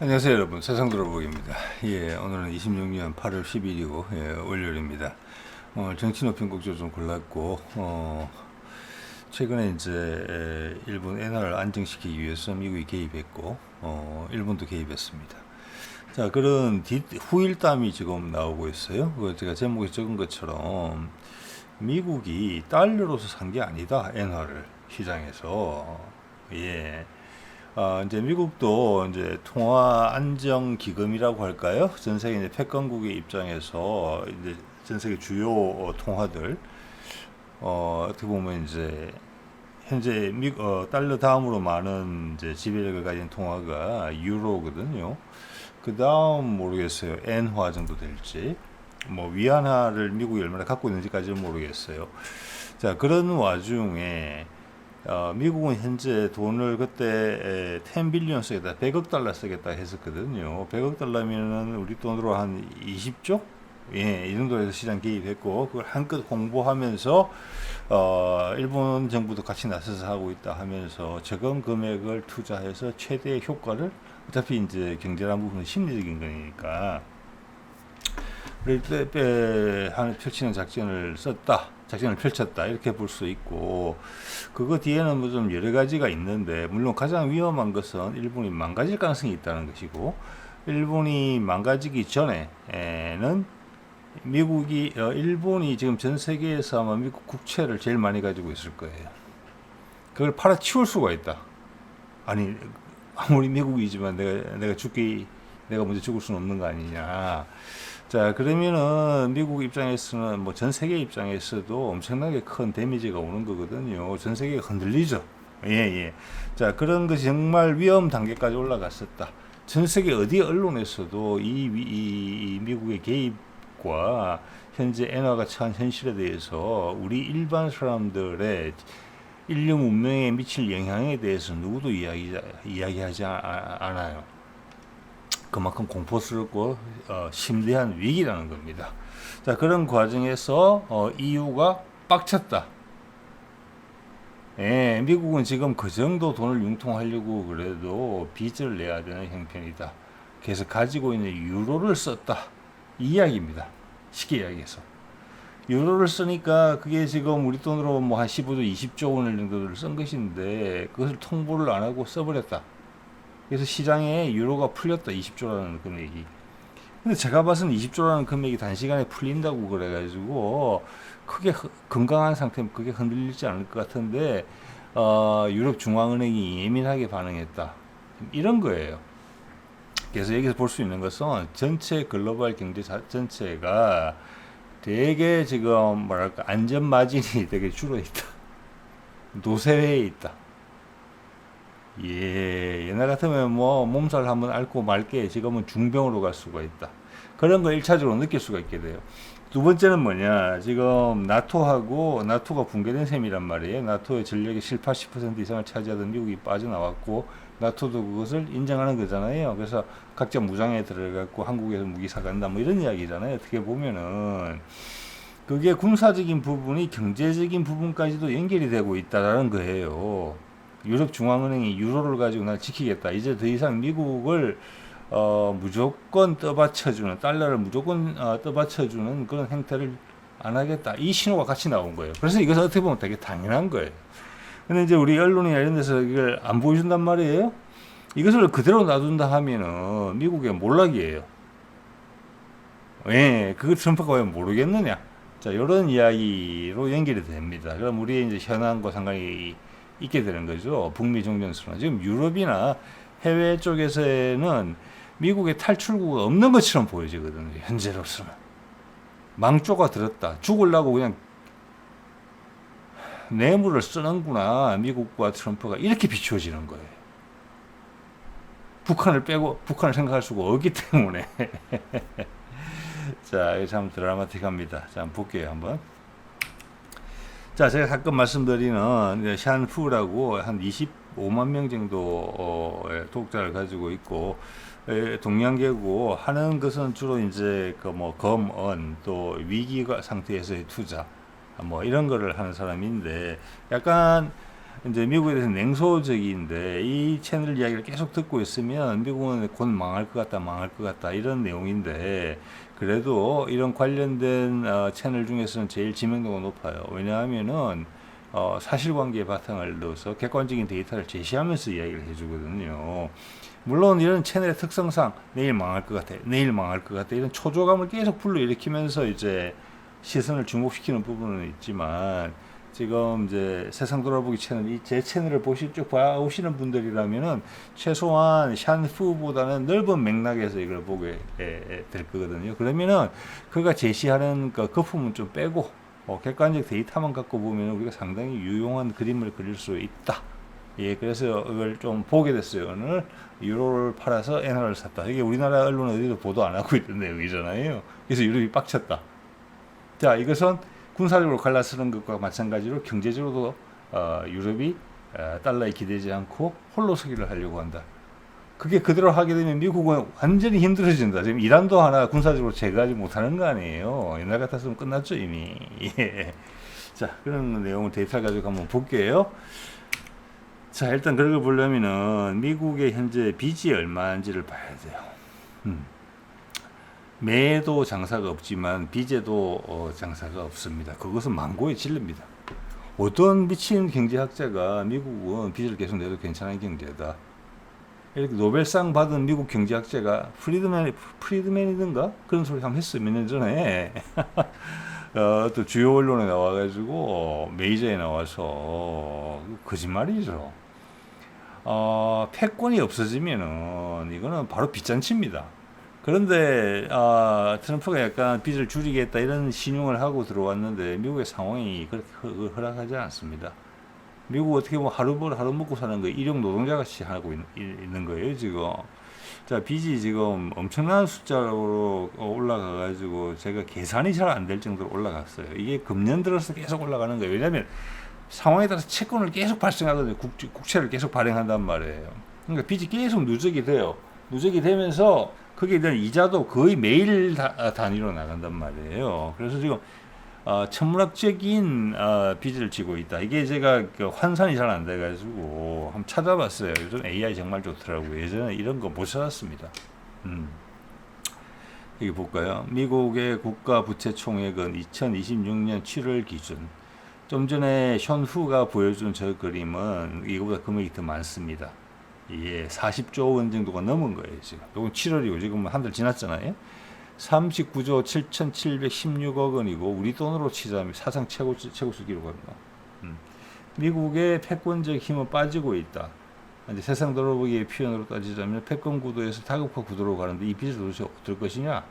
안녕하세요 여러분, 세상들어보기입니다. 오늘은 26년 8월 10일이고 월요일입니다. 오늘 정치노평국조 좀 골랐고 최근에 이제 일본 엔화를 안정시키기 위해서 미국이 개입했고 일본도 개입했습니다. 자, 그런 후일담이 지금 나오고 있어요. 그 제가 제목에 적은 것처럼 미국이 달러로서 산 게 아니다, 엔화를 시장에서. 이제 미국도 이제 통화 안정 기금이라고 할까요? 전 세계 이제 패권국의 입장에서 이제 전 세계 주요 통화들 어떻게 보면 이제 현재 달러 다음으로 많은 이제 지배력을 가진 통화가 유로거든요. 그 다음 모르겠어요. 엔화 정도 될지. 뭐 위안화를 미국이 얼마나 갖고 있는지까지는 모르겠어요. 자, 그런 와중에 미국은 현재 돈을 그때 10 빌리언 쓰겠다, 100억 달러 쓰겠다 했었거든요. 100억 달러면은 우리 돈으로 한 20조? 이 정도에서 시장 개입했고, 그걸 한껏 홍보하면서, 일본 정부도 같이 나서서 하고 있다 하면서 적은 금액을 투자해서 최대의 효과를, 어차피 이제 경제란 부분은 심리적인 거니까, 펼치는 작전을 펼쳤다 이렇게 볼 수 있고, 그거 뒤에는 뭐 좀 여러 가지가 있는데, 물론 가장 위험한 것은 일본이 망가질 가능성이 있다는 것이고, 일본이 망가지기 전에는 일본이 지금 전 세계에서 아마 미국 국채를 제일 많이 가지고 있을 거예요. 그걸 팔아치울 수가 있다. 아니, 아무리 미국이지만 내가 먼저 죽을 수는 없는 거 아니냐. 자, 그러면은 미국 입장에서는 뭐 전 세계 입장에서도 엄청나게 큰 데미지가 오는 거거든요. 전 세계가 흔들리죠. 자, 그런 것이 정말 위험 단계까지 올라갔었다. 전 세계 어디 언론에서도 이 미국의 개입과 현재 엔화가 처한 현실에 대해서 우리 일반 사람들의 인류 문명에 미칠 영향에 대해서 누구도 이야기하지 않아요. 그만큼 공포스럽고 심대한 위기라는 겁니다. 자, 그런 과정에서 EU가 빡쳤다. 미국은 지금 그 정도 돈을 융통하려고 그래도 빚을 내야 되는 형편이다. 그래서 가지고 있는 유로를 썼다. 이 이야기입니다. 쉽게 이야기해서. 유로를 쓰니까 그게 지금 우리 돈으로 뭐 한 15조, 20조 원을 정도를 쓴 것인데 그것을 통보를 안 하고 써버렸다. 그래서 시장에 유로가 풀렸다. 20조라는 금액이. 근데 제가 봐서는 20조라는 금액이 단시간에 풀린다고 그래가지고 크게 건강한 상태면 그게 흔들리지 않을 것 같은데 유럽 중앙은행이 예민하게 반응했다. 이런 거예요. 그래서 여기서 볼 수 있는 것은 전체 글로벌 경제 전체가 되게 지금 뭐랄까 안전 마진이 되게 줄어 있다. 노쇠회에 있다. 옛날 같으면 뭐 몸살 한번 앓고 말게 지금은 중병으로 갈 수가 있다. 그런 걸 1차적으로 느낄 수가 있게 돼요. 두 번째는 뭐냐, 지금 나토가 붕괴된 셈이란 말이에요. 나토의 전력의 7, 80% 이상을 차지하던 미국이 빠져나왔고 나토도 그것을 인정하는 거잖아요. 그래서 각자 무장에 들어갔고 한국에서 무기 사간다 뭐 이런 이야기잖아요. 어떻게 보면은 그게 군사적인 부분이 경제적인 부분까지도 연결이 되고 있다라는 거예요. 유럽 중앙은행이 유로를 가지고 날 지키겠다. 이제 더 이상 미국을 무조건 떠받쳐주는, 달러를 무조건 떠받쳐주는 그런 행태를 안 하겠다. 이 신호가 같이 나온 거예요. 그래서 이것은 어떻게 보면 되게 당연한 거예요. 근데 이제 우리 언론이나 이런 데서 이걸 안 보여준단 말이에요. 이것을 그대로 놔둔다 하면은 미국의 몰락이에요. 그걸 트럼프가 왜 모르겠느냐. 자, 이런 이야기로 연결이 됩니다. 그럼 우리의 이제 현안과 상관이 있게 되는 거죠. 북미 종전선언. 지금 유럽이나 해외 쪽에서는 미국의 탈출구가 없는 것처럼 보여지거든요. 현재로서는. 망조가 들었다. 죽으려고 그냥 뇌물을 쓰는구나. 미국과 트럼프가 이렇게 비추어지는 거예요. 북한을 생각할 수가 없기 때문에. 자, 이거 참 드라마틱합니다. 자, 한번 볼게요. 한번. 자, 제가 가끔 말씀드리는 샨푸라고 한 25만 명 정도 독자를 가지고 있고 동양계고 하는 것은 주로 이제 그 뭐 검언 또 위기 상태에서의 투자 뭐 이런 거를 하는 사람인데 약간 이제 미국에 대해서 냉소적인데 이 채널 이야기를 계속 듣고 있으면 미국은 곧 망할 것 같다, 망할 것 같다 이런 내용인데 그래도 이런 관련된 채널 중에서는 제일 지명도가 높아요. 왜냐하면은 사실관계에 바탕을 넣어서 객관적인 데이터를 제시하면서 이야기를 해주거든요. 물론 이런 채널의 특성상 내일 망할 것 같아, 내일 망할 것 같아 이런 초조감을 계속 불러일으키면서 이제 시선을 주목시키는 부분은 있지만 지금 이제 세상 돌아보기 채널 이 제 채널을 쭉 봐오시는 분들이라면은 최소한 샨푸보다는 넓은 맥락에서 이걸 보게 될 거거든요. 그러면은 그가 제시하는 그 거품은 좀 빼고 객관적 데이터만 갖고 보면 우리가 상당히 유용한 그림을 그릴 수 있다. 예, 그래서 이걸 좀 보게 됐어요. 오늘 유로를 팔아서 엔화를 샀다. 이게 우리나라 언론 어디도 보도 안 하고 있던 내용이잖아요. 그래서 유럽이 빡쳤다. 자, 이것은 군사적으로 갈라서는 것과 마찬가지로 경제적으로도 유럽이 달러에 기대지 않고 홀로 서기를 하려고 한다. 그게 그대로 하게 되면 미국은 완전히 힘들어진다. 지금 이란도 하나 군사적으로 제거하지 못하는 거 아니에요. 옛날 같았으면 끝났죠 이미. 예. 자, 그런 내용을 데이터를 가지고 한번 볼게요. 자, 일단 그걸 보려면은 미국의 현재 빚이 얼마인지를 봐야 돼요. 매도 장사가 없지만 빚에도 장사가 없습니다. 그것은 망고의 진리입니다. 어떤 미친 경제학자가 미국은 빚을 계속 내도 괜찮은 경제다. 이렇게 노벨상 받은 미국 경제학자가 프리드맨이든가 그런 소리 한번 했어요. 몇 년 전에. 또 주요 언론에 나와가지고 메이저에 나와서 거짓말이죠. 패권이 없어지면은 이거는 바로 빚잔치입니다. 그런데 트럼프가 약간 빚을 줄이겠다 이런 신용을 하고 들어왔는데 미국의 상황이 그렇게 허락하지 않습니다. 미국 어떻게 보면 하루 먹고 사는 거예요. 일용 노동자 같이 하고 있는 거예요 지금. 자, 빚이 지금 엄청난 숫자로 올라가가지고 제가 계산이 잘 안 될 정도로 올라갔어요. 이게 금년 들어서 계속 올라가는 거예요. 왜냐하면 상황에 따라서 채권을 계속 발생하거든요. 국채를 계속 발행한단 말이에요. 그러니까 빚이 계속 누적이 돼요. 누적이 되면서 거기에 대한 이자도 거의 매일 단위로 나간단 말이에요. 그래서 지금 천문학적인 빚을 지고 있다. 이게 제가 그 환산이 잘 안 돼가지고 한번 찾아봤어요. 요즘 AI 정말 좋더라고요. 예전에 이런 거 못 찾았습니다. 여기 볼까요? 미국의 국가 부채 총액은 2026년 7월 기준. 좀 전에 션후가 보여준 저 그림은 이거보다 금액이 더 많습니다. 예, 40조 원 정도가 넘은 거예요, 지금. 이건 7월이고, 지금 한 달 지났잖아요. 39조 7,716억 원이고, 우리 돈으로 치자면 사상 최고수 기록합니다. 미국의 패권적 힘은 빠지고 있다. 이제 세상 돌아보기의 표현으로 따지자면 패권 구도에서 다급화 구도로 가는데 이 빚을 도대체 어떨 것이냐?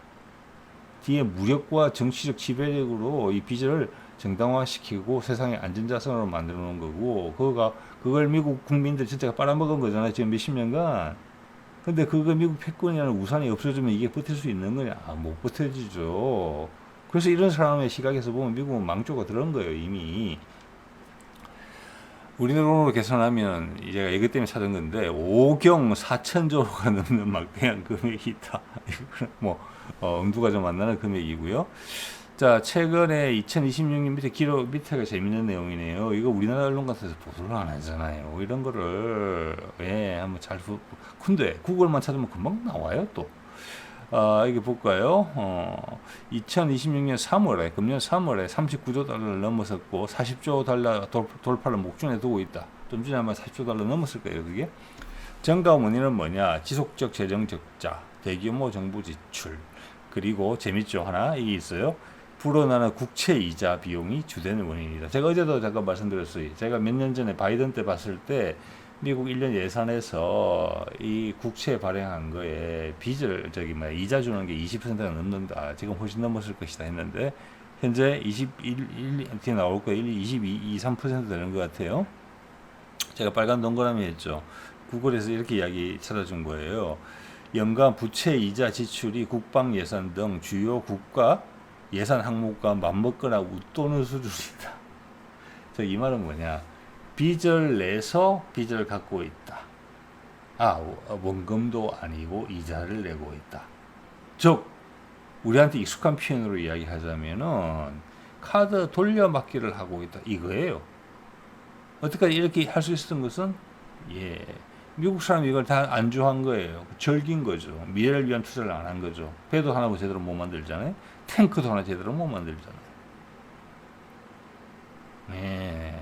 뒤에 무력과 정치적 지배력으로 이 빚을 정당화시키고 세상의 안전자산으로 만들어 놓은 거고, 그걸 미국 국민들 진짜 빨아먹은 거잖아요. 지금 몇십 년간. 근데 그거 미국 패권이라는 우산이 없어지면 이게 버틸 수 있는 거냐? 못 버텨지죠. 그래서 이런 사람의 시각에서 보면 미국은 망조가 들은 거예요, 이미. 우리나라 돈으로 계산하면 제가 이것 때문에 찾은 건데 5경 4천조가 넘는 막대한 금액이 있다. 뭐 엄두가 좀 안 나는 금액이고요. 자, 최근에 2026년 밑에가 재밌는 내용이네요. 이거 우리나라 언론 같아서 보도를 안 하잖아요. 이런 거를 한번 근데 구글만 찾으면 금방 나와요 또. 이게 볼까요? 2026년 3월에, 금년 3월에 39조 달러를 넘어섰고 40조 달러 돌파를 목전에 두고 있다. 좀 전에 아마 40조 달러 넘었을 거예요, 그게. 정가 원인은 뭐냐? 지속적 재정 적자, 대규모 정부 지출, 그리고 재밌죠? 하나, 이게 있어요. 불어나는 국채 이자 비용이 주된 원인이다. 제가 어제도 잠깐 말씀드렸어요. 제가 몇 년 전에 바이든 때 봤을 때 미국 1년 예산에서 이 국채 발행한 거에 빚을 이자 주는 게 20%가 넘는다. 지금 훨씬 넘었을 것이다 했는데 현재 21 어떻게 나올 거예요? 22, 23% 되는 것 같아요. 제가 빨간 동그라미 했죠. 구글에서 이렇게 이야기 찾아준 거예요. 연간 부채 이자 지출이 국방 예산 등 주요 국가 예산 항목과 맞먹거나 웃도는 수준이다. 이 말은 뭐냐? 빚을 내서 빚을 갖고 있다. 원금도 아니고 이자를 내고 있다. 즉 우리한테 익숙한 표현으로 이야기하자면은 카드 돌려막기를 하고 있다. 이거예요. 어떻게 이렇게 할 수 있었던 것은 예, 미국 사람이 이걸 다 안주한 거예요. 즐긴 거죠. 미래를 위한 투자를 안 한 거죠. 배도 하나 제대로 못 만들잖아요. 탱크도 하나 제대로 못 만들잖아요. 예.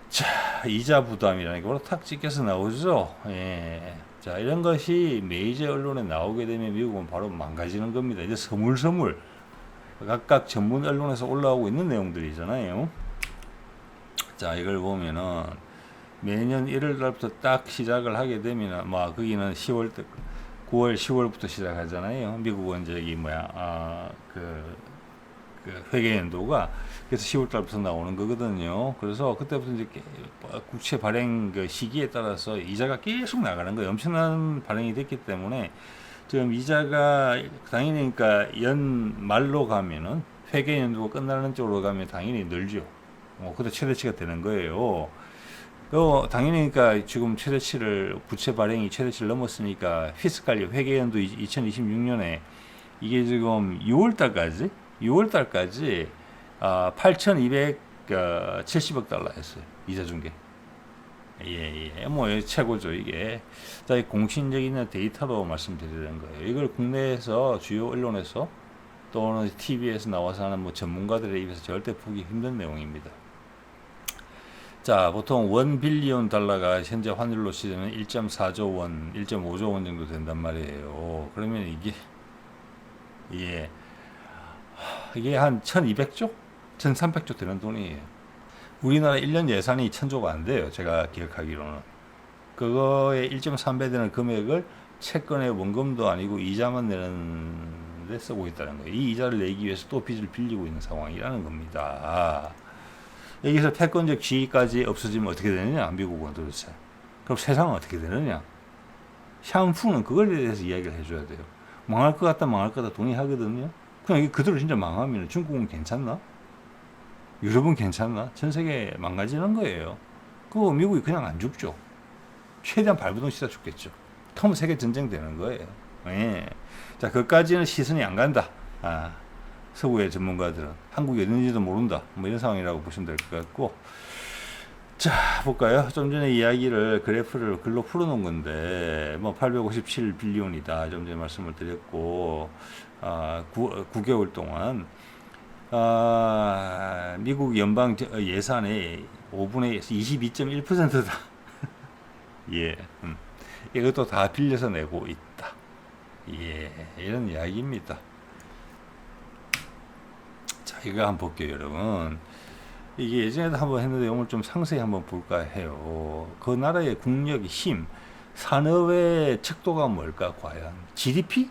자, 이자 부담이라는 게 바로 탁 찍혀서 나오죠. 예. 자, 이런 것이 메이저 언론에 나오게 되면 미국은 바로 망가지는 겁니다. 이제 서물서물 각각 전문 언론에서 올라오고 있는 내용들이잖아요. 자, 이걸 보면은 매년 1월 달부터 딱 시작을 하게 되면 거기는 10월 9월 10월부터 시작하잖아요. 미국은 저기 그 회계 연도가 그래서 10월 달부터 나오는 거거든요. 그래서 그때부터 이제 국채 발행 그 시기에 따라서 이자가 계속 나가는 거예요. 엄청난 발행이 됐기 때문에 지금 이자가 당연히 그러니까 연 말로 가면은 회계 연도가 끝나는 쪽으로 가면 당연히 늘죠. 그때 최대치가 되는 거예요. 당연히 그러니까 지금 최대치를 부채 발행이 최대치를 넘었으니까 피스칼리 회계 연도 2026년에 이게 지금 6월 달까지 8,270억 달러였어요. 이자 중계. 최고죠, 이게. 자, 공신적인 데이터로 말씀드리는 거예요. 이걸 국내에서 주요 언론에서 또는 TV에서 나와서 하는 전문가들의 입에서 절대 보기 힘든 내용입니다. 자, 보통 1 빌리언 달러가 현재 환율로 치면 1.4조 원, 1.5조 원 정도 된단 말이에요. 그러면 이게 한 1200조? 1300조 되는 돈이에요. 우리나라 1년 예산이 1000조가 안 돼요. 제가 기억하기로는. 그거의 1.3배 되는 금액을 채권의 원금도 아니고 이자만 내는데 쓰고 있다는 거예요. 이 이자를 내기 위해서 또 빚을 빌리고 있는 상황이라는 겁니다. 여기서 패권적 지위까지 없어지면 어떻게 되느냐? 미국은 도대체. 그럼 세상은 어떻게 되느냐? 샤오푸는 그걸 대해서 이야기를 해줘야 돼요. 망할 것 같다 동의하거든요. 그냥 이게 그대로 진짜 망하면 중국은 괜찮나? 유럽은 괜찮나? 전 세계 망가지는 거예요. 그거 미국이 그냥 안 죽죠. 최대한 발버둥 치다 죽겠죠. 그럼 세계 전쟁 되는 거예요. 예. 자, 그까지는 시선이 안 간다. 서구의 전문가들은 한국이 어딘지도 모른다. 이런 상황이라고 보시면 될 것 같고. 자, 볼까요? 좀 전에 이야기를 그래프를 글로 풀어놓은 건데 857 빌리온이다. 좀 전에 말씀을 드렸고 9개월 동안 미국 연방 예산의 5분의 22.1%다. 예, 이것도 다 빌려서 내고 있다. 예, 이런 이야기입니다. 자, 이거 한번 볼게요, 여러분. 이게 예전에도 한번 했는데 오늘 좀 상세히 한번 볼까 해요. 그 나라의 국력의 힘, 산업의 척도가 뭘까, 과연? GDP?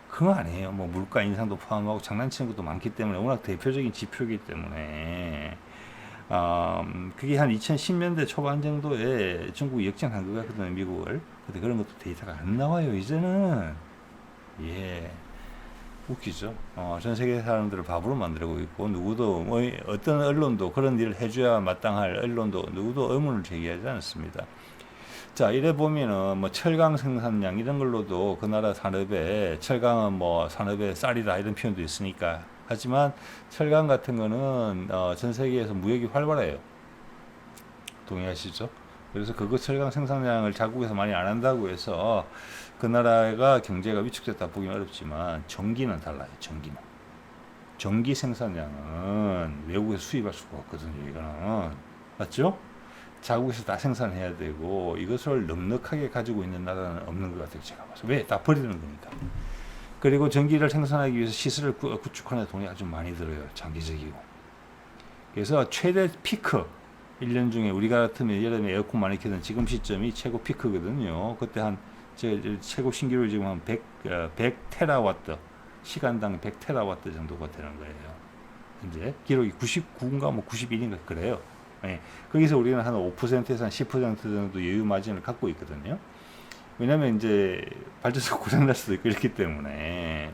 그거 아니에요. 물가 인상도 포함하고 장난치는 것도 많기 때문에 워낙 대표적인 지표이기 때문에 그게 한 2010년대 초반 정도에 중국이 역전한 것 같거든요, 미국을. 근데 그런 것도 데이터가 안 나와요, 이제는. 예. 웃기죠. 전 세계 사람들을 바보로 만들고 있고, 누구도, 어떤 언론도 그런 일을 해줘야 마땅할 언론도 누구도 의문을 제기하지 않습니다. 자, 이래 보면은 철강 생산량 이런 걸로도 그 나라 산업에 철강은 산업의 쌀이다 이런 표현도 있으니까. 하지만 철강 같은 거는 전 세계에서 무역이 활발해요. 동의하시죠? 그래서 그거 철강 생산량을 자국에서 많이 안 한다고 해서 그 나라가 경제가 위축됐다 보기는 어렵지만 전기는 달라요. 전기 생산량은 외국에서 수입할 수가 없거든요. 이거는 맞죠? 자국에서 다 생산해야 되고 이것을 넉넉하게 가지고 있는 나라는 없는 것 같아요. 제가 봐서. 왜? 다 버리는 거니까. 그리고 전기를 생산하기 위해서 시설을 구축하는 돈이 아주 많이 들어요. 장기적이고. 그래서 최대 피크 1년 중에 우리가 같으면 여름에 에어컨 많이 켜던 지금 시점이 최고 피크거든요. 그때 한 최고 신기록이 지금 한 100 테라와트 시간당 100 테라와트 정도가 되는 거예요. 이제 기록이 99인가 91인가 그래요. 예. 거기서 우리는 한 5%에서 한 10% 정도 여유 마진을 갖고 있거든요. 왜냐면 이제 발전소 고장날 수도 있고 이렇기 때문에.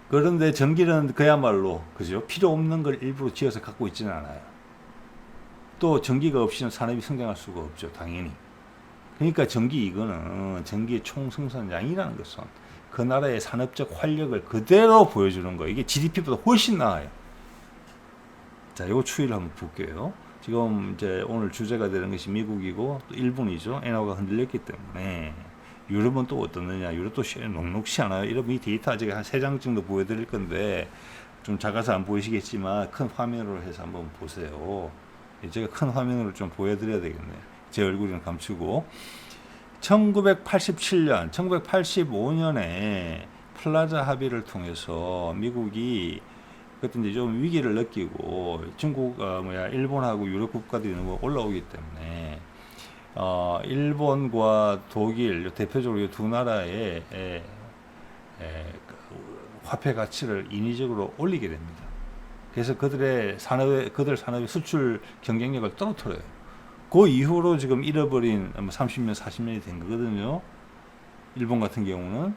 그런데 전기는 그야말로 그죠? 필요 없는 걸 일부러 지어서 갖고 있지는 않아요. 또 전기가 없이는 산업이 성장할 수가 없죠, 당연히. 그러니까 이거는 전기의 총 생산량이라는 것은 그 나라의 산업적 활력을 그대로 보여주는 거예요. 이게 GDP보다 훨씬 나아요. 자, 요 추이를 한번 볼게요. 지금 이제 오늘 주제가 되는 것이 미국이고 또 일본이죠. 엔화가 흔들렸기 때문에 유럽은 또 어떻느냐? 유럽도 녹록치 않아요. 이런 이 데이터 아직 한 3장 정도 보여드릴 건데 좀 작아서 안 보이시겠지만 큰 화면으로 해서 한번 보세요. 제가 큰 화면으로 좀 보여드려야 되겠네요. 제 얼굴은 감추고 1987년, 1985년에 플라자 합의를 통해서 미국이 그때 이제 좀 위기를 느끼고 중국 일본하고 유럽 국가들이 너무 올라오기 때문에 일본과 독일 대표적으로 이 두 나라의 화폐 가치를 인위적으로 올리게 됩니다. 그래서 그들 산업의 수출 경쟁력을 떨어뜨려요. 그 이후로 지금 잃어버린 30년, 40년이 된 거거든요. 일본 같은 경우는.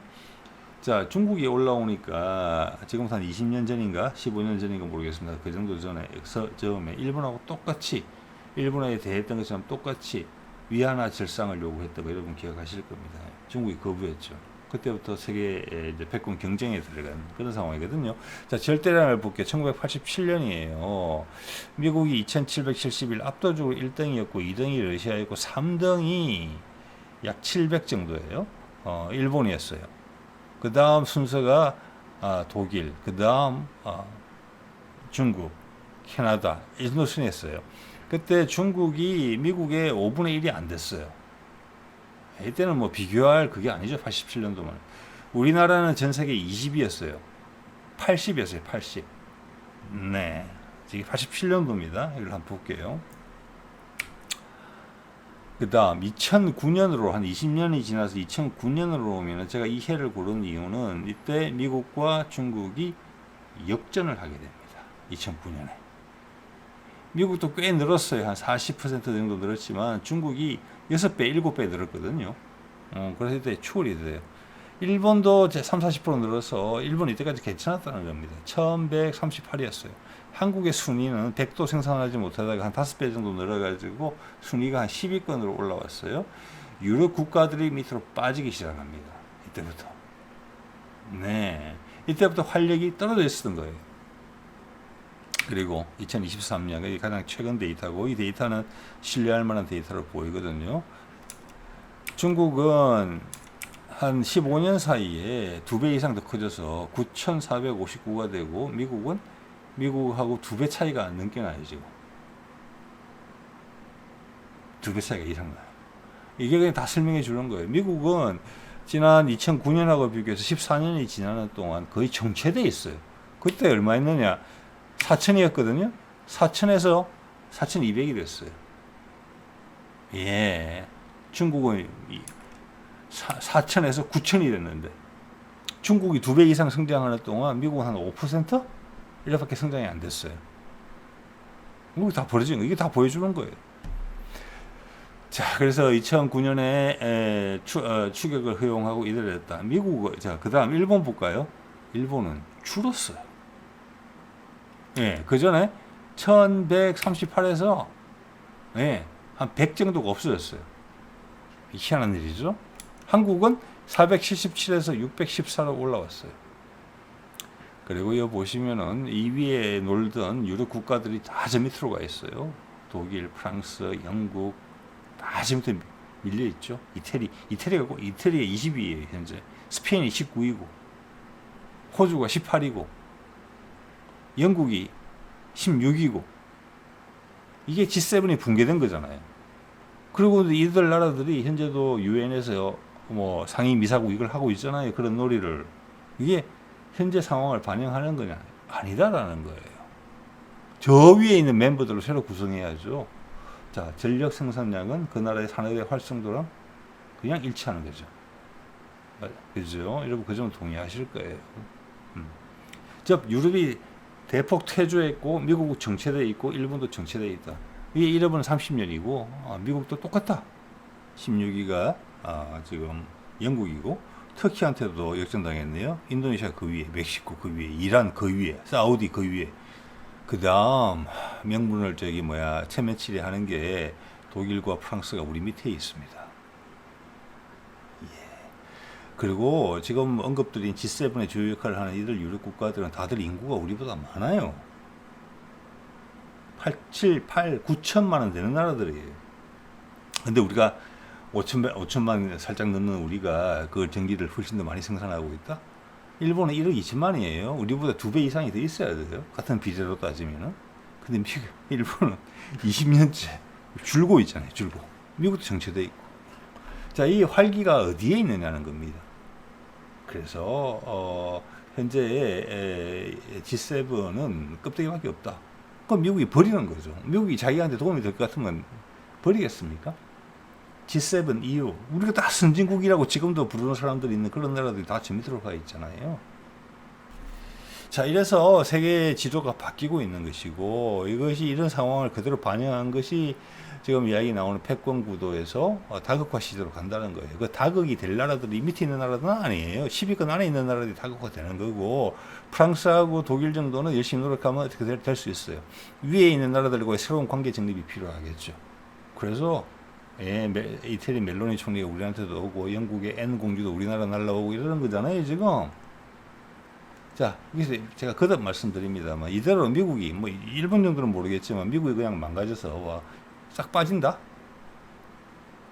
자, 중국이 올라오니까 지금 한 20년 전인가 15년 전인가 모르겠습니다. 그 정도 전에 처음에 일본하고 똑같이 일본에 대했던 것처럼 똑같이 위안화 절상을 요구했던 거 여러분 기억하실 겁니다. 중국이 거부했죠. 그때부터 세계 이제 패권 경쟁에 들어간 그런 상황이거든요. 자, 절대량을 볼게요. 1987년이에요. 미국이 2771 압도적으로 1등이었고 2등이 러시아였고 3등이 약 700 정도예요. 일본이었어요. 그 다음 순서가 독일, 그 다음 중국, 캐나다 이 정도 순이었어요. 그때 중국이 미국의 5분의 1이 안 됐어요. 이때는 뭐 비교할 그게 아니죠. 87년도만. 우리나라는 전 세계 20이었어요. 80이었어요. 80. 네. 이게 87년도입니다. 이걸 한번 볼게요. 그 다음 2009년으로 한 20년이 지나서 2009년으로 오면 제가 이 해를 고른 이유는 이때 미국과 중국이 역전을 하게 됩니다. 2009년에. 미국도 꽤 늘었어요. 한 40% 정도 늘었지만 중국이 6배, 7배 늘었거든요. 그래서 이때 추월이 돼요. 일본도 30-40% 늘어서 일본 이때까지 괜찮았다는 겁니다. 1138이었어요. 한국의 순위는 100도 생산하지 못하다가 한 5배 정도 늘어가지고 순위가 한 10위권으로 올라왔어요. 유럽 국가들이 밑으로 빠지기 시작합니다. 이때부터. 네. 이때부터 활력이 떨어져 있었던 거예요. 그리고 2023년 가장 최근 데이터고 이 데이터는 신뢰할 만한 데이터로 보이거든요. 중국은 한 15년 사이에 2배 이상 더 커져서 9,459가 되고 미국하고 2배 차이가 넘게 나요. 지금 2배 차이가 이상 나요. 이게 그냥 다 설명해 주는 거예요. 미국은 지난 2009년하고 비교해서 14년이 지나는 동안 거의 정체돼 있어요. 그때 얼마 있느냐 4,000이었거든요. 4,000에서 4,200이 됐어요. 예. 중국은 4,000에서 9,000이 됐는데 중국이 2배 이상 성장하는 동안 미국은 한 5%? 이렇게 성장이 안 됐어요. 이거 다 벌어진 거, 이게 다 보여주는 거예요. 자, 그래서 2009년에 추격을 허용하고 이대로 했다. 자, 그 다음 일본 볼까요? 일본은 줄었어요. 예, 그 전에 1138에서 예, 한 100 정도가 없어졌어요. 희한한 일이죠. 한국은 477에서 614로 올라왔어요. 그리고 여기 보시면은 이 위에 놀던 유럽 국가들이 다 저 밑으로 가 있어요. 독일, 프랑스, 영국 다 저 밑에 밀려 있죠. 이태리가 20위예요 현재. 스페인이 19위고, 호주가 18위고, 영국이 16위고. 이게 G7이 붕괴된 거잖아요. 그리고 이들 나라들이 현재도 유엔에서 뭐 상임 이사국 이걸 하고 있잖아요. 그런 놀이를. 이게 현재 상황을 반영하는 거냐? 아니다라는 거예요. 저 위에 있는 멤버들을 새로 구성해야죠. 자, 전력 생산량은 그 나라의 산업의 활성도랑 그냥 일치하는 거죠. 그죠? 여러분 그 점은 동의하실 거예요. 즉 유럽이 대폭 퇴조했고 미국은 정체되어 있고 일본도 정체되어 있다. 이게 일본은 30년이고 미국도 똑같다. 16위가 지금 영국이고 터키한테도 역전당했네요. 인도네시아 그 위에, 멕시코 그 위에, 이란 그 위에, 사우디 그 위에. 그 다음 명분을 체면치레 하는 게 독일과 프랑스가 우리 밑에 있습니다. 예. 그리고 지금 언급드린 G7의 주요 역할을 하는 이들 유럽 국가들은 다들 인구가 우리보다 많아요. 8, 7, 8, 9천만 원 되는 나라들이에요. 근데 우리가 5천만 살짝 넘는 우리가 그 전기를 훨씬 더 많이 생산하고 있다? 일본은 1억 2천만이에요. 우리보다 2배 이상이 더 있어야 돼요. 같은 비례로 따지면은. 근데 일본은 20년째 줄고 있잖아요. 줄고. 미국도 정체돼 있고. 자, 이 활기가 어디에 있느냐는 겁니다. 그래서 현재 G7은 껍데기밖에 없다. 그럼 미국이 버리는 거죠. 미국이 자기한테 도움이 될 것 같으면 버리겠습니까? G7 EU 우리가 다 선진국이라고 지금도 부르는 사람들이 있는 그런 나라들이 다 저 밑으로 가 있잖아요. 자, 이래서 세계 지도가 바뀌고 있는 것이고 이것이 이런 상황을 그대로 반영한 것이 지금 이야기 나오는 패권 구도에서 다극화 시대로 간다는 거예요. 그 다극이 될 나라들이 밑에 있는 나라들은 아니에요. 10위권 안에 있는 나라들이 다극화 되는 거고 프랑스하고 독일 정도는 열심히 노력하면 어떻게 될 수 있어요. 위에 있는 나라들과의 새로운 관계 정립이 필요하겠죠. 그래서 이태리 멜로니 총리가 우리한테도 오고 영국의 N 공주도 우리나라 날라오고 이러는 거잖아요 지금. 자, 여기서 제가 거듭 말씀드립니다만 이대로 미국이 뭐 일본 정도는 모르겠지만 미국이 그냥 망가져서 싹 빠진다.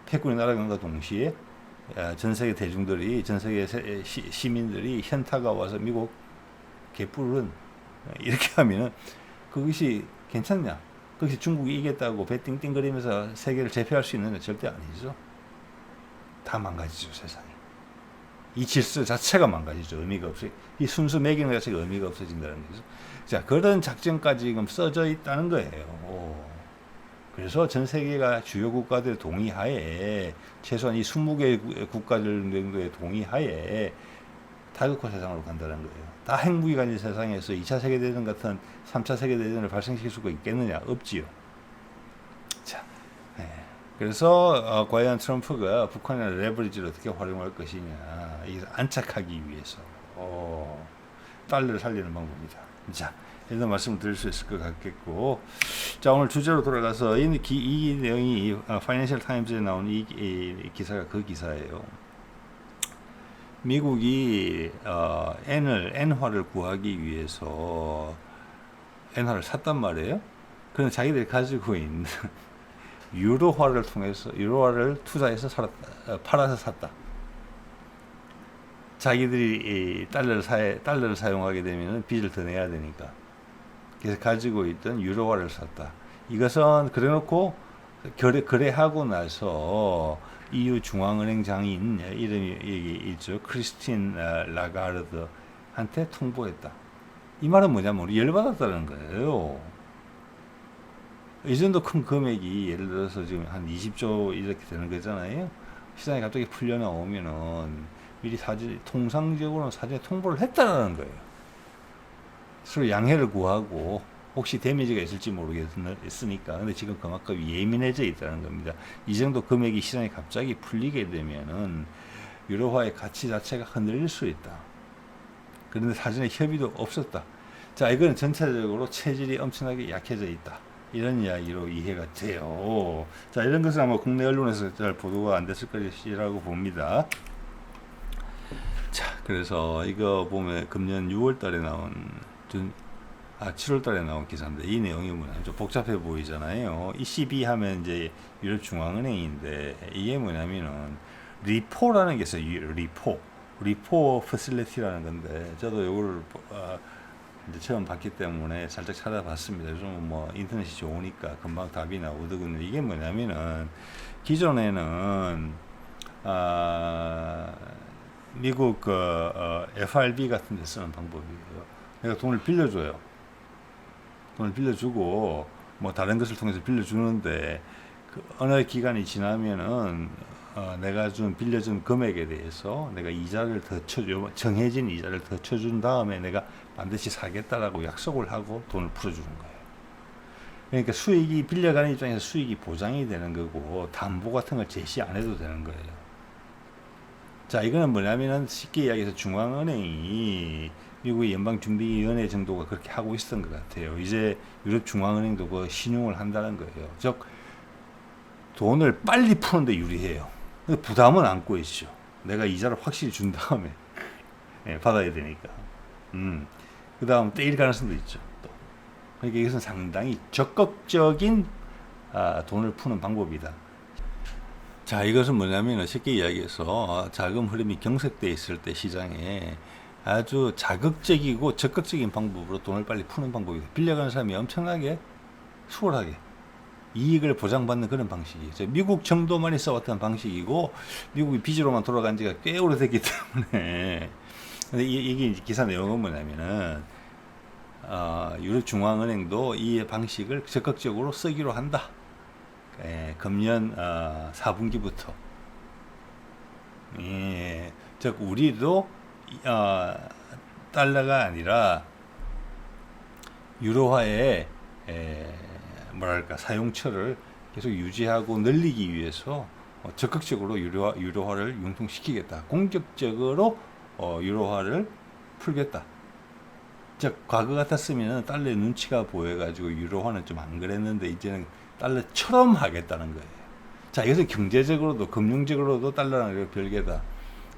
패권이 날아간과 동시에 전 세계 대중들이 전 세계 시민들이 현타가 와서 미국 개뿔은 이렇게 하면은 그것이 괜찮냐? 그것이 중국이 이겼다고 배 띵띵거리면서 세계를 제패할 수 있는 건 절대 아니죠. 다 망가지죠, 세상이. 이 질서 자체가 망가지죠. 의미가 없어요. 이 순수 매기는 자체가 의미가 없어진다는 거죠. 자, 그런 작전까지 지금 써져 있다는 거예요. 그래서 전 세계가 주요 국가들 동의하에 최소한 이 20개 국가들 정도의 동의하에 다극화 세상으로 간다는 거예요. 다 핵무기 가진 세상에서 2차 세계대전 같은 3차 세계대전을 발생시킬 수가 있겠느냐? 없지요. 자, 그래서 과연 트럼프가 북한의 레버리지를 어떻게 활용할 것이냐, 이게 안착하기 위해서 달러를 살리는 방법이다. 자, 이런 말씀을 드릴 수 있을 것 같겠고, 자, 오늘 주제로 돌아가서 이 내용이 파이낸셜 타임즈에 나온 이 기사가 그 기사예요. 미국이 엔화를 구하기 위해서 엔화를 샀단 말이에요. 그럼 자기들이 가지고 있는 유로화를 통해서 유로화를 투자해서 팔아서 샀다. 자기들이 달러를 사용하게 되면 빚을 더 내야 되니까. 그래서 가지고 있던 유로화를 샀다. 이것은 그래놓고 거래하고 나서 EU 중앙은행 장인 이름이 있죠. 크리스틴 라가르드한테 통보했다. 이 말은 뭐냐면 우리 열받았다는 거예요. 이 정도 큰 금액이 예를 들어서 지금 한 20조 이렇게 되는 거잖아요. 시장에 갑자기 풀려 나오면은 미리 통상적으로는 사전에 통보를 했다는 거예요. 서로 양해를 구하고 혹시 데미지가 있을지 모르겠으니까. 근데 지금 그만큼 예민해져 있다는 겁니다. 이 정도 금액이 시장에 갑자기 풀리게 되면은 유로화의 가치 자체가 흔들릴 수 있다. 그런데 사전에 협의도 없었다. 자, 이거는 전체적으로 체질이 엄청나게 약해져 있다. 이런 이야기로 이해가 돼요. 자, 이런 것은 아마 국내 언론에서 잘 보도가 안 됐을 것이라고 봅니다. 자, 그래서 이거 보면 금년 6월 달에 나온 7월 달에 나온 기사인데 이 내용이 뭐냐면 좀 복잡해 보이잖아요. ECB 하면 이제 유럽 중앙은행인데 이게 뭐냐면은 리포라는 게 있어요. 리포 패실리티라는 건데 저도 이거를 이제 처음 봤기 때문에 살짝 찾아봤습니다. 요즘 뭐 인터넷이 좋으니까 금방 답이 나오더군요. 이게 뭐냐면은 기존에는 미국 FRB 같은 데 쓰는 방법이에요. 내가 돈을 빌려줘요. 돈을 빌려주고 뭐 다른 것을 통해서 빌려주는데 그 어느 기간이 지나면은 내가 빌려준 금액에 대해서 내가 이자를 더 정해진 이자를 더 쳐준 다음에 내가 반드시 사겠다라고 약속을 하고 돈을 풀어주는 거예요. 그러니까 수익이 빌려가는 입장에서 수익이 보장이 되는 거고 담보 같은 걸 제시 안 해도 되는 거예요. 자, 이거는 뭐냐면은 쉽게 이야기해서 중앙은행이 미국의 연방준비위원회 정도가 그렇게 하고 있었던 것 같아요. 이제 유럽 중앙은행도 그 신용을 한다는 거예요. 즉 돈을 빨리 푸는데 유리해요. 부담은 안고 있죠. 내가 이자를 확실히 준 다음에 받아야 되니까. 그 다음 떼일 가능성도 있죠. 또. 그러니까 이것은 상당히 적극적인 돈을 푸는 방법이다. 자, 이것은 뭐냐면 쉽게 이야기해서 자금 흐름이 경색돼 있을 때 시장에 아주 자극적이고 적극적인 방법으로 돈을 빨리 푸는 방법이다. 빌려가는 사람이 엄청나게 수월하게 이익을 보장받는 그런 방식이죠. 미국 정도만이 써왔던 방식이고 미국이 빚으로만 돌아간 지가 꽤 오래됐기 때문에 근데 이게 기사 내용은 뭐냐면은 유럽 중앙은행도 이 방식을 적극적으로 쓰기로 한다. 금년 4분기부터. 예, 즉 우리도 달러가 아니라 유로화의 뭐랄까 사용처를 계속 유지하고 늘리기 위해서 적극적으로 유로화를 융통시키겠다. 공격적으로 유로화를 풀겠다. 즉 과거 같았으면 달러의 눈치가 보여가지고 유로화는 좀 안 그랬는데 이제는 달러처럼 하겠다는 거예요. 자, 이것은 경제적으로도 금융적으로도 달러랑 별개다.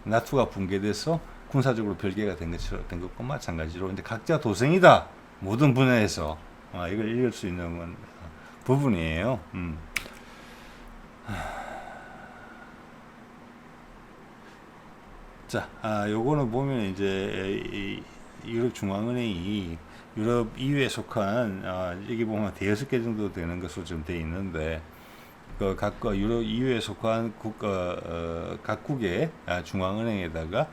나토가 붕괴돼서 군사적으로 별개가 된 것과 마찬가지로 이제 각자 도생이다. 모든 분야에서 이걸 읽을 수 있는 부분이에요. 자, 요거는 보면 이제 유럽 중앙은행이 유럽 EU에 속한 여기 보면 대여섯 개 정도 되는 것으로 좀 돼 있는데 각 유럽 EU에 속한 각국의 중앙은행에다가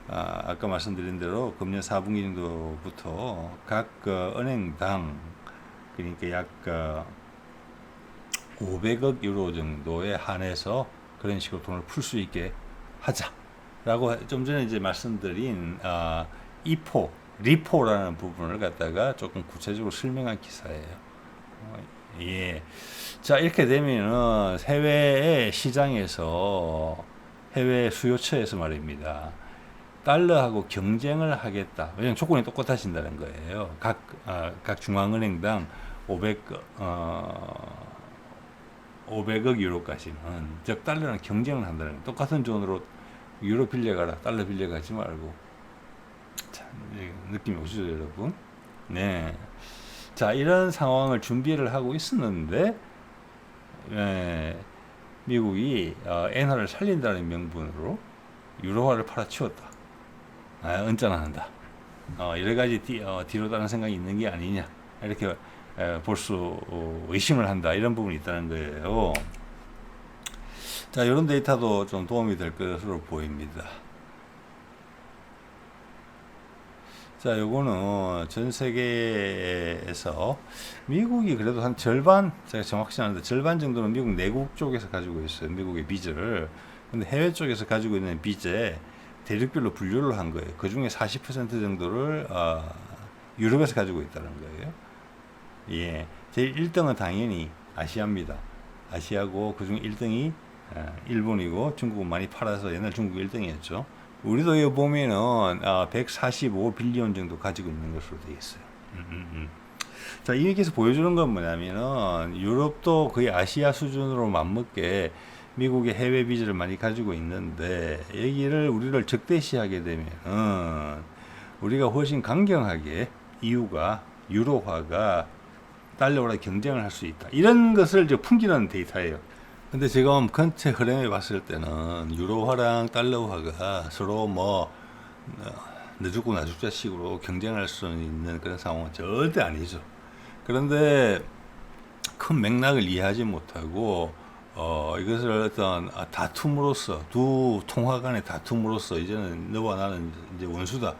아까 말씀드린 대로 금년 4분기 정도부터 각 은행당 그러니까 약 500억 유로 정도에 한해서 그런 식으로 돈을 풀 수 있게 하자라고 좀 전에 이제 말씀드린 리포라는 부분을 갖다가 조금 구체적으로 설명한 기사예요. 예. 자, 이렇게 되면은 해외 시장에서 해외 수요처에서 말입니다. 달러하고 경쟁을 하겠다. 왜냐하면 조건이 똑같아진다는 거예요. 각 중앙은행당 500억 유로까지는 즉 달러랑 경쟁을 한다는 거예요. 똑같은 돈으로 유로 빌려가라, 달러 빌려가지 말고. 참, 느낌이 오시죠, 여러분? 네. 자, 이런 상황을 준비를 하고 있었는데, 미국이 엔화를 살린다는 명분으로 유로화를 팔아치웠다. 은전화한다. 여러 가지 뒤로 다른 생각이 있는 게 아니냐. 이렇게 볼 수, 의심을 한다. 이런 부분이 있다는 거예요. 자, 이런 데이터도 좀 도움이 될 것으로 보입니다. 자, 요거는 전 세계에서 미국이 그래도 한 절반, 제가 정확치 않은데 절반 정도는 미국 내국 쪽에서 가지고 있어요. 미국의 빚을. 근데 해외 쪽에서 가지고 있는 빚에 대륙별로 분류를 한 거예요. 그 중에 40% 정도를 유럽에서 가지고 있다는 거예요. 예. 제일 1등은 당연히 아시아입니다. 아시아고 그 중에 1등이 일본이고 중국은 많이 팔아서 옛날 중국 1등이었죠. 우리도 여기 보면은 145빌리언 정도 가지고 있는 것으로 되어 있어요. 자, 여기서 보여주는 건 뭐냐면은 유럽도 거의 아시아 수준으로 맞먹게 미국의 해외 빚을 많이 가지고 있는데 여기를 우리를 적대시하게 되면은 우리가 훨씬 강경하게 EU가 유로화가 달러와 경쟁을 할 수 있다. 이런 것을 이제 풍기는 데이터예요. 근데 지금 전체 흐름에 봤을 때는 유로화랑 달러화가 서로 너 죽고 나 죽자 식으로 경쟁할 수 있는 그런 상황은 절대 아니죠. 그런데 큰 맥락을 이해하지 못하고 이것을 어떤 다툼으로써 두 통화 간의 다툼으로써 이제는 너와 나는 이제 원수다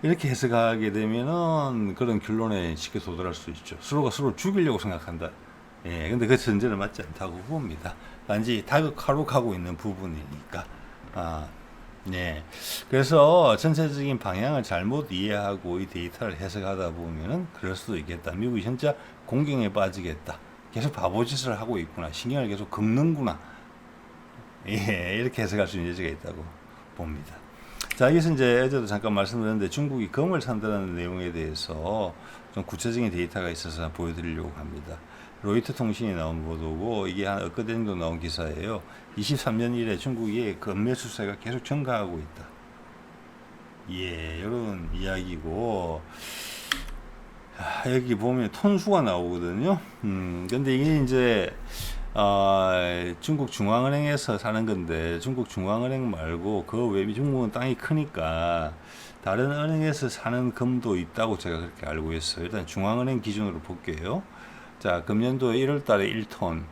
이렇게 해석하게 되면은 그런 결론에 쉽게 도달할 수 있죠. 서로가 서로 죽이려고 생각한다. 예, 근데 그 전제는 맞지 않다고 봅니다. 단지 다극화록하고 있는 부분이니까. 네. 그래서 전체적인 방향을 잘못 이해하고 이 데이터를 해석하다 보면은 그럴 수도 있겠다. 미국이 진짜 공경에 빠지겠다. 계속 바보짓을 하고 있구나. 신경을 계속 긁는구나. 예, 이렇게 해석할 수 있는 여지가 있다고 봅니다. 자, 여기서 이제 어제도 잠깐 말씀드렸는데 중국이 금을 산다는 내용에 대해서 좀 구체적인 데이터가 있어서 보여드리려고 합니다. 로이터 통신이 나온 보도고 이게 한 엊그제 정도 나온 기사예요. 23년 이래 중국이 금매 수세가 계속 증가하고 있다. 예, 이런 이야기고 여기 보면 톤수가 나오거든요. 근데 이게 이제 중국 중앙은행에서 사는 건데 중국 중앙은행 말고 그 외에 중국은 땅이 크니까 다른 은행에서 사는 금도 있다고 제가 그렇게 알고 있어요. 일단 중앙은행 기준으로 볼게요. 자, 금년도 1월 달에 1톤,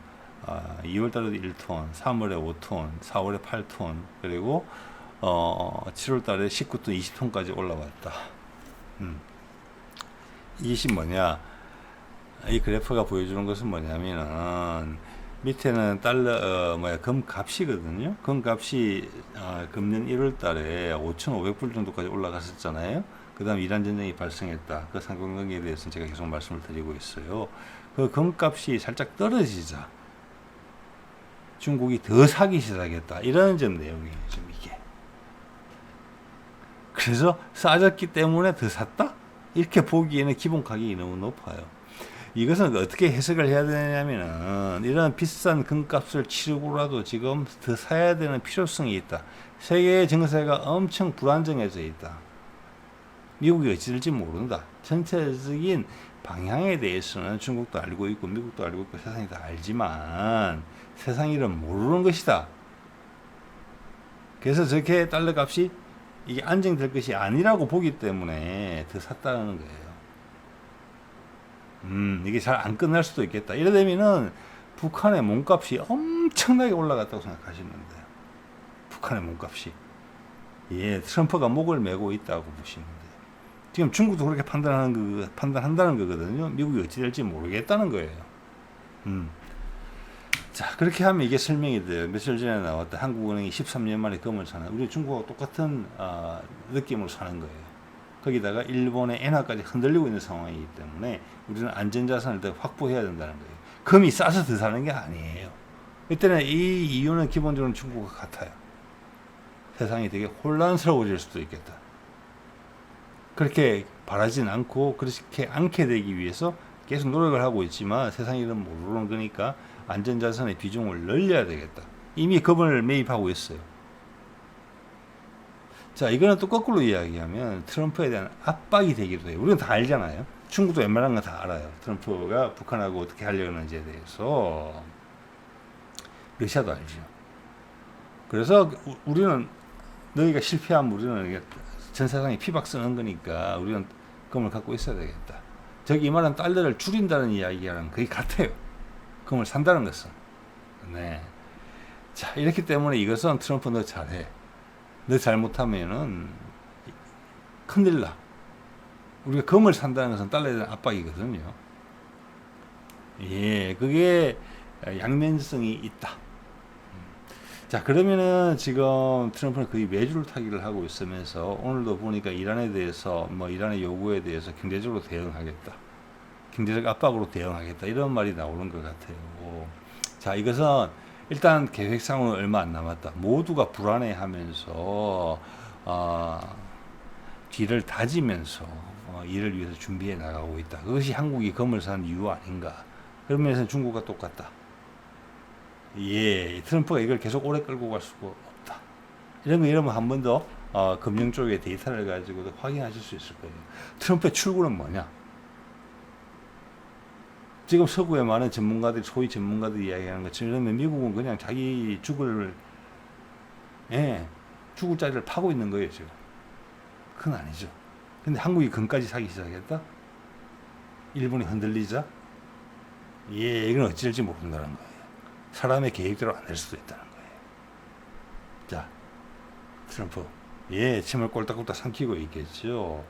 2월 달에도 1톤, 3월에 5톤, 4월에 8톤, 그리고 7월 달에 19톤, 20톤까지 올라왔다. 이것이 뭐냐? 이 그래프가 보여주는 것은 뭐냐면은 밑에는 달러 금 값이거든요. 금 값이 금년 1월 달에 5,500불 정도까지 올라갔었잖아요. 그다음 이란 전쟁이 발생했다. 그 상관관계에 대해서는 제가 계속 말씀을 드리고 있어요. 그 금 값이 살짝 떨어지자 중국이 더 사기 시작했다. 이런 점 내용이에요. 좀 이게. 그래서 싸졌기 때문에 더 샀다? 이렇게 보기에는 기본 가격이 너무 높아요. 이것은 어떻게 해석을 해야 되냐면은 이런 비싼 금값을 치르고라도 지금 더 사야 되는 필요성이 있다. 세계 정세가 엄청 불안정해져 있다. 미국이 어찌 될지 모른다. 전체적인 방향에 대해서는 중국도 알고 있고 미국도 알고 있고 세상이 다 알지만 세상 일은 모르는 것이다. 그래서 저렇게 달러 값이 이게 안정될 것이 아니라고 보기 때문에 더 샀다는 거예요. 이게 잘 안 끝날 수도 있겠다. 이래 되면은 북한의 몸값이 엄청나게 올라갔다고 생각하시면 돼요. 북한의 몸값이. 예, 트럼프가 목을 메고 있다고 보시면 돼요. 지금 중국도 그렇게 판단한다는 거거든요. 미국이 어찌 될지 모르겠다는 거예요. 자, 그렇게 하면 이게 설명이 돼요. 며칠 전에 나왔다. 한국은행이 13년 만에 금을 사는, 우리 중국하고 똑같은 느낌으로 사는 거예요. 거기다가 일본의 엔화까지 흔들리고 있는 상황이기 때문에 우리는 안전자산을 더 확보해야 된다는 거예요. 금이 싸서 더 사는 게 아니에요. 이때는 이 이유는 기본적으로 중국과 같아요. 세상이 되게 혼란스러워질 수도 있겠다. 그렇게 바라진 않고 그렇게 않게 되기 위해서 계속 노력을 하고 있지만 세상 일은 모르는 거니까 안전자산의 비중을 늘려야 되겠다. 이미 금을 매입하고 있어요. 자, 이거는 또 거꾸로 이야기하면 트럼프에 대한 압박이 되기도 해요. 우리는 다 알잖아요. 중국도 웬만한 건 다 알아요. 트럼프가 북한하고 어떻게 하려는지에 대해서. 러시아도 알죠. 그래서 우리는 너희가 실패하면 우리는 전 세상에 피박 쓰는 거니까 우리는 금을 갖고 있어야 되겠다. 저기 이 말은 달러를 줄인다는 이야기랑 거의 같아요. 금을 산다는 것은. 네. 자, 이렇기 때문에 이것은 트럼프 너 잘해. 너 잘못하면은 큰일 나. 우리가 금을 산다는 것은 달러에 대한 압박이거든요. 예, 그게 양면성이 있다. 자, 그러면은 지금 트럼프는 거의 매주를 타기를 하고 있으면서 오늘도 보니까 이란에 대해서 이란의 요구에 대해서 경제적으로 대응하겠다. 경제적 압박으로 대응하겠다. 이런 말이 나오는 것 같아요. 자, 이것은 일단 계획상으로는 얼마 안 남았다. 모두가 불안해하면서 뒤를 다지면서 이를 위해서 준비해 나가고 있다. 그것이 한국이 금을 산 이유 아닌가. 그러면서 중국과 똑같다. 예, 트럼프가 이걸 계속 오래 끌고 갈 수가 없다. 이러면 한 번 더 금융 쪽의 데이터를 가지고 확인하실 수 있을 거예요. 트럼프의 출구는 뭐냐? 지금 서구의 많은 전문가들이, 소위 전문가들이 이야기하는 것처럼 이러면 미국은 그냥 자기 죽을 자리를 파고 있는 거예요, 지금. 그건 아니죠. 근데 한국이 금까지 사기 시작했다? 일본이 흔들리자? 예, 이건 어찌될지 모른다는 거예요. 사람의 계획대로 안 될 수도 있다는 거예요. 자, 트럼프. 예, 침을 꼴딱꼴딱 삼키고 있겠죠.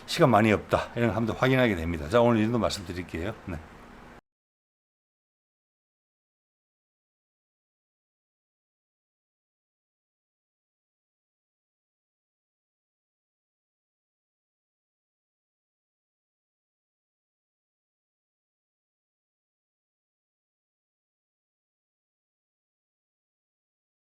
시간 많이 없다. 이런 거 한번 더 확인하게 됩니다. 자, 오늘 이 정도 말씀드릴게요. 네.